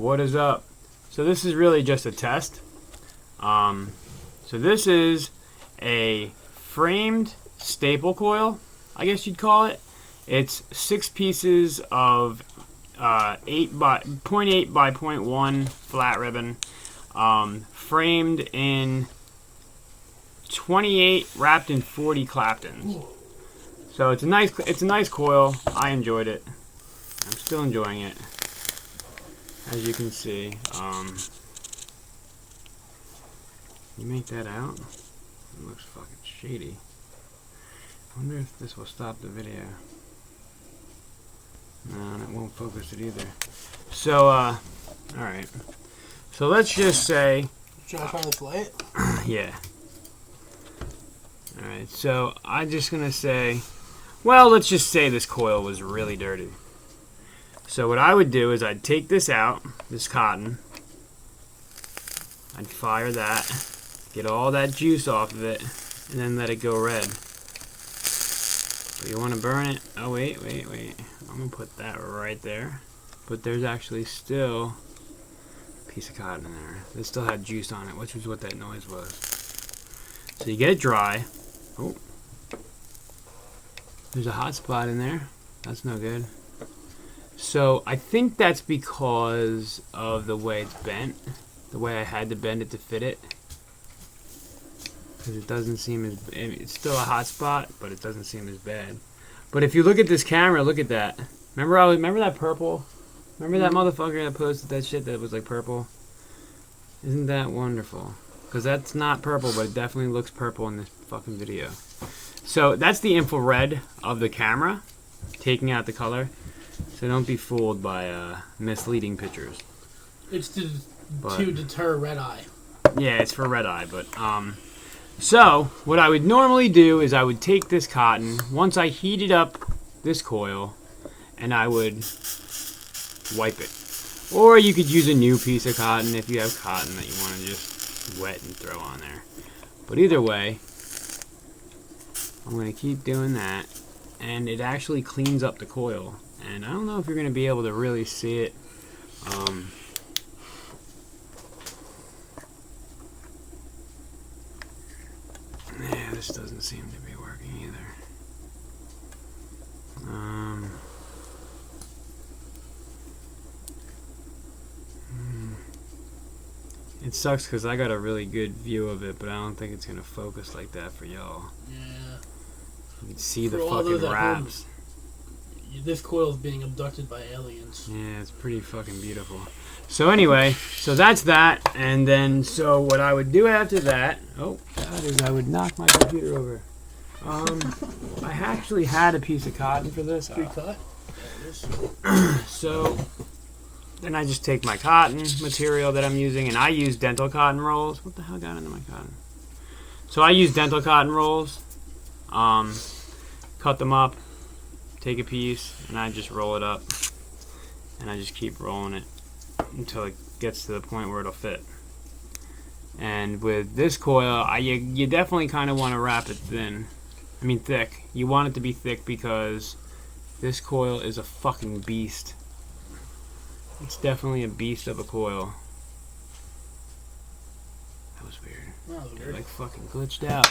What is up? So this is really just a test. So this is a framed staple coil, I guess you'd call it. It's 6 pieces of 0.8 by 0.1 flat ribbon, framed in 28 wrapped in 40 Claptons. So it's a nice coil. I enjoyed it. I'm still enjoying it, as you can see. You make that out? It looks fucking shady. I wonder if this will stop the video. No, it won't focus it either. So, alright. So let's just say... Should I try to play it? Yeah. Alright, so I'm just gonna say... Well, let's just say this coil was really dirty. So what I would do is I'd take this out, this cotton. I'd fire that. Get all that juice off of it. And then let it go red. So you want to burn it. Oh, wait. I'm going to put that right there. But there's actually still a piece of cotton in there. It still had juice on it, which was what that noise was. So you get it dry. Oh. There's a hot spot in there. That's no good. So I think that's because of the way it's bent. The way I had to bend it to fit it. Because it doesn't seem as... It's still a hot spot, but it doesn't seem as bad. But if you look at this camera, look at that. Remember that purple? Remember that motherfucker that posted that shit that was like purple? Isn't that wonderful? Because that's not purple, but it definitely looks purple in this fucking video. So that's the infrared of the camera, taking out the color. So don't be fooled by misleading pictures. It's to deter red eye. Yeah, it's for red eye, but so what I would normally do is I would take this cotton once I heated up this coil, and I would wipe it. Or you could use a new piece of cotton if you have cotton that you want to just wet and throw on there. But either way, I'm going to keep doing that, and it actually cleans up the coil. And I don't know if you're going to be able to really see it. Yeah, this doesn't seem to be working either. It sucks because I got a really good view of it, but I don't think it's going to focus like that for y'all. Yeah. You can see the fucking wraps. This coil is being abducted by aliens. Yeah, it's pretty fucking beautiful. So anyway, so that's that, and then so what I would do after that, is I would knock my computer over. I actually had a piece of cotton for this. Pre-cut? So then I just take my cotton material that I'm using, and I use dental cotton rolls. What the hell got into my cotton? So I use dental cotton rolls. Cut them up. Take a piece, and I just roll it up, and I just keep rolling it until it gets to the point where it'll fit. And with this coil, you definitely kind of want to wrap it thick. You want it to be thick because this coil is a fucking beast. It's definitely a beast of a coil. That was weird. That was weird. It like fucking glitched out.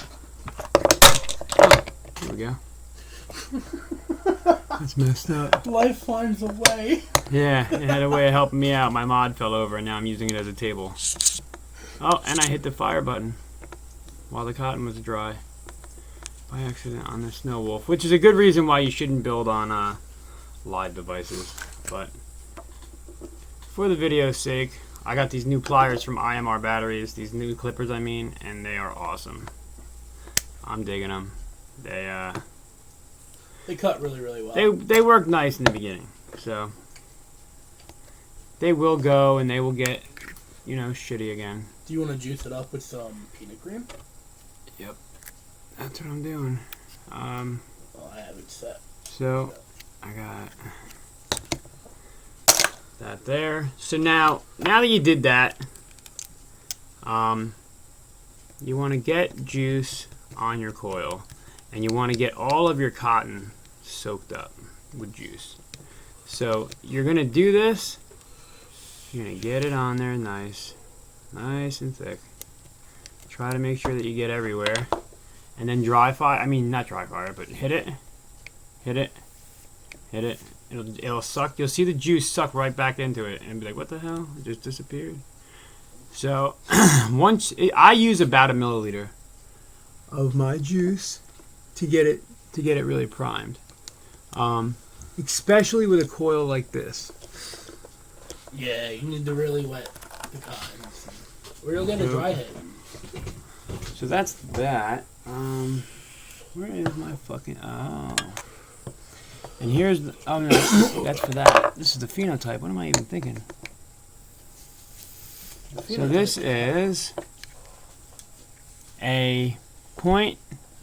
Oh, there we go. That's messed up. Life finds a way. Yeah, it had a way of helping me out. My mod fell over and now I'm using it as a table. Oh, and I hit the fire button while the cotton was dry by accident on the Snow Wolf, which is a good reason why you shouldn't build on live devices. But for the video's sake, I got these new pliers from IMR Batteries, these new clippers I mean, and they are awesome. I'm digging them. They cut really, really well. They work nice in the beginning, so they will go and they will get, shitty again. Do you want to juice it up with some peanut cream? Yep, that's what I'm doing. Well, I have it set. So I got that there. So now that you did that, you want to get juice on your coil. And you want to get all of your cotton soaked up with juice. So you're going to do this You're going to get it on there nice. Nice and thick. Try to make sure that you get everywhere. And then dry fire. I mean, not dry fire, but hit it. Hit it. Hit it. It'll suck. You'll see the juice suck right back into it. And be like, what the hell? It just disappeared. So, I use about a milliliter of my juice to get it really primed. Especially with a coil like this. Yeah, you need to really wet the cotton. Or you'll get a dry hit. So that's that. Where is my fucking... Oh. And here's... Oh, no. That's for that. This is the phenotype. What am I even thinking? So this is a point...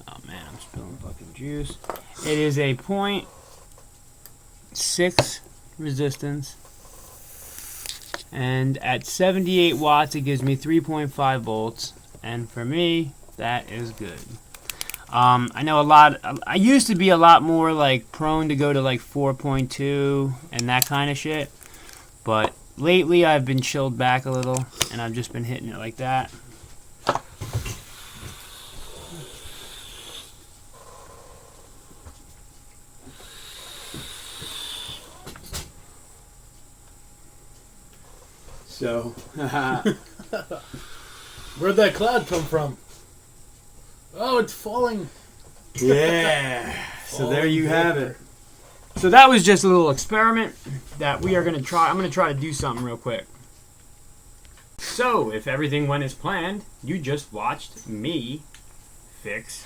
Oh, man. I'm spilling fucking juice. It is a 0.6 resistance. And at 78 watts, it gives me 3.5 volts. And for me, that is good. I know I used to be a lot more like prone to go to like 4.2 and that kind of shit. But lately I've been chilled back a little and I've just been hitting it like that. So, Where'd that cloud come from? Oh, it's falling. yeah. So there you have it. So that was just a little experiment that we are going to try. I'm going to try to do something real quick. So, if everything went as planned, you just watched me fix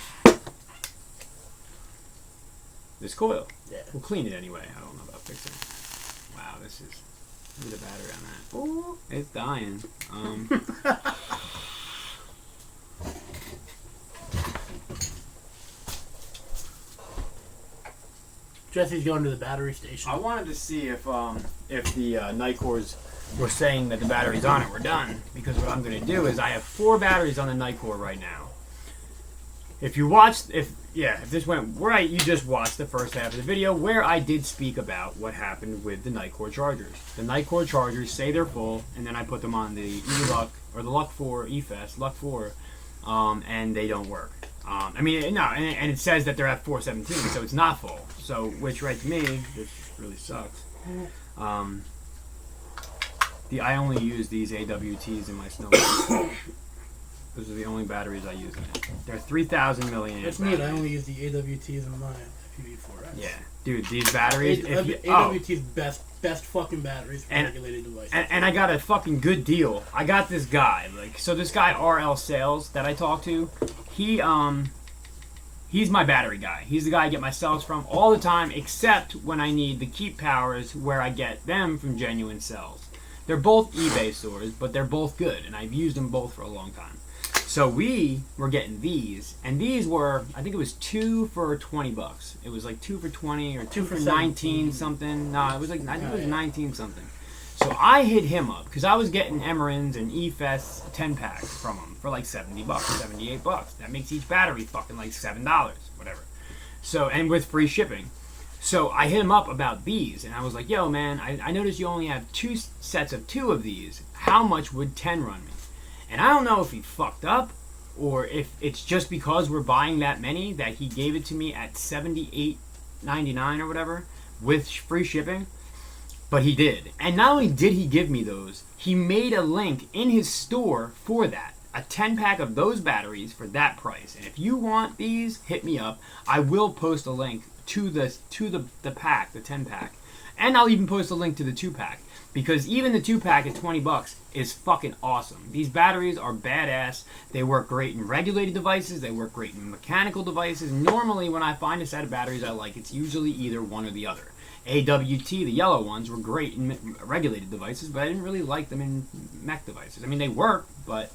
this coil. Yeah. We'll clean it anyway. I don't know about fixing it. Wow, this is... Look at the battery on that. Oh, it's dying. Jesse's going to the battery station. I wanted to see if the Nicors were saying that the battery's on it. We're done. Because what I'm going to do is I have 4 batteries on the Nicor right now. If you watched, if this went right, you just watched the first half of the video where I did speak about what happened with the Nicor chargers. The Nicor chargers say they're full, and then I put them on the E-Luck or the Luck 4 E-Fest, Luck 4, and they don't work. And it says that they're at 417, so it's not full. So, which right to me, this really sucks. I only use these AWTs in my snowboard. Those are the only batteries I use in it. They're 3,000 milliamp. That's neat. I only use the AWTs in mine. PV4S. Yeah, dude, these batteries. AWT's best fucking batteries for regulated devices. And I got a fucking good deal. I got this guy. So this guy RL Sales that I talk to, he's my battery guy. He's the guy I get my cells from all the time, except when I need the Keep Powers, where I get them from Genuine Cells. They're both eBay stores, but they're both good, and I've used them both for a long time. So we were getting these, and these were, I think it was 2 for $20. It was like 2 for 20 or 2 for 19 something. No, it was like, I think it was 19 something. So I hit him up, because I was getting Emerins and E-Fest 10 packs from him for like $70, $78. That makes each battery fucking like $7, whatever. So, and with free shipping. So I hit him up about these, and I was like, yo man, I noticed you only have 2 sets of 2 of these. How much would 10 run me? And I don't know if he fucked up or if it's just because we're buying that many that he gave it to me at $78.99 or whatever with free shipping. But he did. And not only did he give me those, he made a link in his store for that. A 10 pack of those batteries for that price. And if you want these, hit me up. I will post a link to the pack, the 10 pack. And I'll even post a link to the 2 pack. Because even the 2 pack at $20 is fucking awesome. These batteries are badass. They work great in regulated devices. They work great in mechanical devices. Normally, when I find a set of batteries I like, it's usually either one or the other. AWT, the yellow ones, were great in regulated devices, but I didn't really like them in mech devices. I mean, they work, but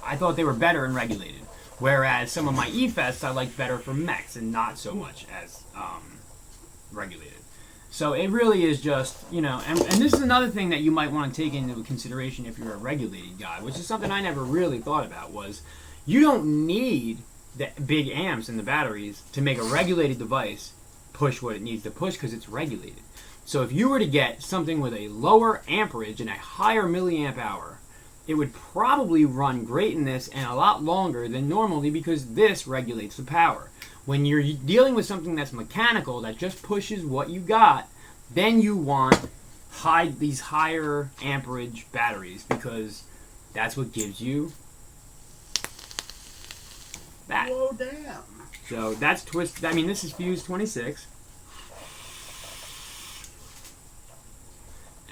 I thought they were better in regulated. Whereas some of my E-Fests I like better for mechs and not so much as regulated. So it really is just, and this is another thing that you might want to take into consideration if you're a regulated guy, which is something I never really thought about, was you don't need the big amps in the batteries to make a regulated device push what it needs to push because it's regulated. So if you were to get something with a lower amperage and a higher milliamp hour, it would probably run great in this and a lot longer than normally because this regulates the power. When you're dealing with something that's mechanical, that just pushes what you got, then you want these higher amperage batteries because that's what gives you that. Whoa, damn. So that's twist. I mean, this is fuse 26.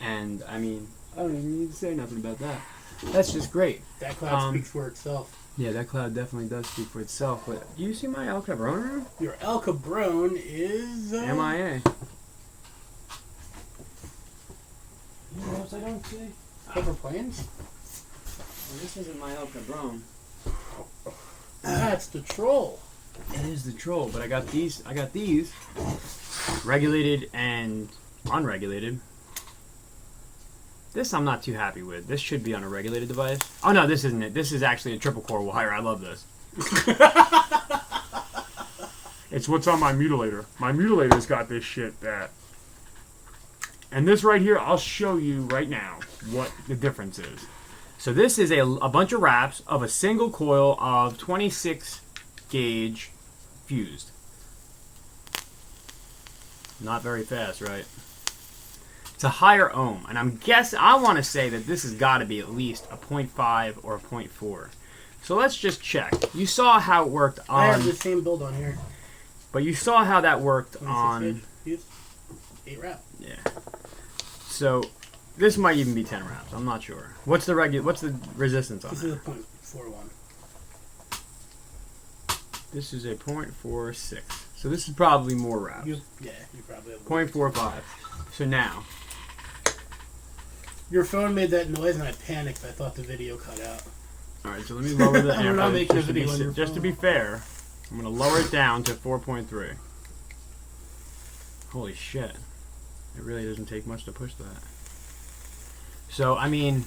And, I mean, I don't even need to say nothing about that. That's just great. That cloud speaks for itself. Yeah, that cloud definitely does speak for itself. But do you see my El Cabron? Your El Cabron is... MIA. You know what I don't see? Paper planes? Well, this isn't my El Cabron. That's the troll. It is the troll, but I got these regulated and unregulated. This I'm not too happy with. This should be on a regulated device. Oh no, this isn't it. This is actually a triple core wire. I love this. It's what's on my mutilator. My mutilator's got this shit that... And this right here, I'll show you right now what the difference is. So this is a bunch of wraps of a single coil of 26 gauge fused. Not very fast, right? It's a higher ohm, and I want to say that this has got to be at least a 0.5 or a 0.4. So let's just check. You saw how it worked on... I have the same build on here. But you saw how that worked on... 8 wrap. Yeah. So this might even be 10 wraps. I'm not sure. What's the resistance on This that? is a 0.41. This is a 0.46. So this is probably more wraps. You probably have 0.45. So now... Your phone made that noise and I panicked. I thought the video cut out. Alright, so let me lower the We're not amp. making a video on your Just to phone. be fair, I'm going to lower it down to 4.3. Holy shit. It really doesn't take much to push that. So, I mean,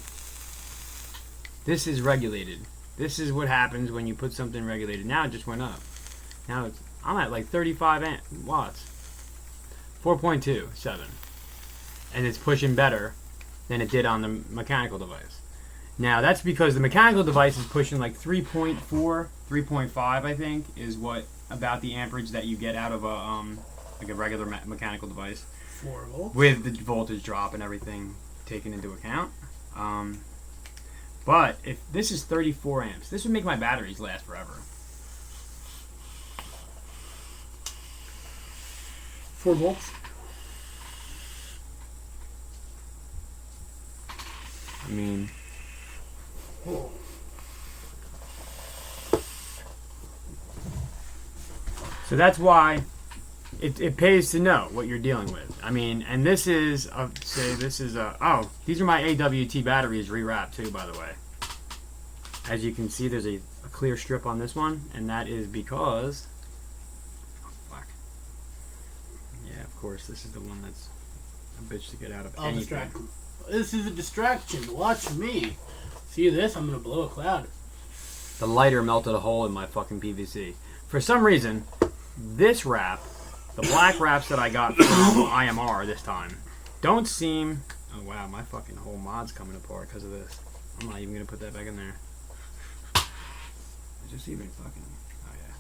this is regulated. This is what happens when you put something regulated. Now it just went up. Now I'm at like 35 watts. 4.27. And it's pushing better than it did on the mechanical device. Now that's because the mechanical device is pushing like 3.4, 3.5 I think is what about the amperage that you get out of a regular mechanical device 4 volts. with the voltage drop and everything taken into account. But if this is 34 amps, this would make my batteries last forever. 4 volts. I mean, so that's why it pays to know what you're dealing with. I mean, and this is these are my AWT batteries rewrapped too, by the way. As you can see, there's a clear strip on this one, and that is because, yeah, of course, this is the one that's a bitch to get out of I'll anything. distract him. This is a distraction. Watch me. See this? I'm gonna blow a cloud. The lighter melted a hole in my fucking PVC. For some reason, this wrap, the black wraps that I got from IMR this time, don't seem... Oh wow, my fucking whole mod's coming apart because of this. I'm not even going to put that back in there. Is this even fucking... Oh yeah.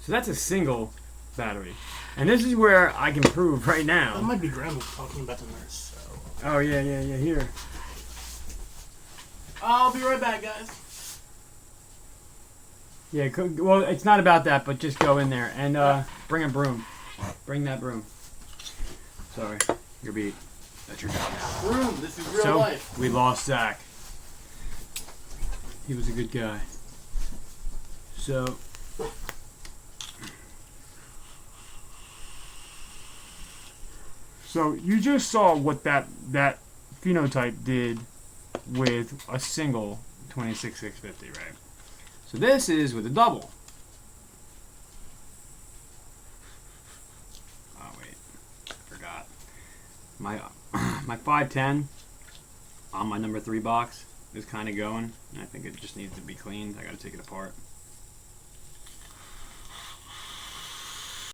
So that's a single battery. And this is where I can prove right now... That might be Grandma talking about the nurse. So. Oh yeah, here. I'll be right back, guys. Yeah, well, it's not about that, but just go in there and bring a broom. Bring that broom. Sorry, your beat. That's your job now. Room. This is real life. We lost Zach. He was a good guy. So you just saw what that phenotype did with a single 26650, right? So this is with a double. Oh wait, I forgot. My 510 on my number 3 box is kind of going. I think it just needs to be cleaned. I got to take it apart.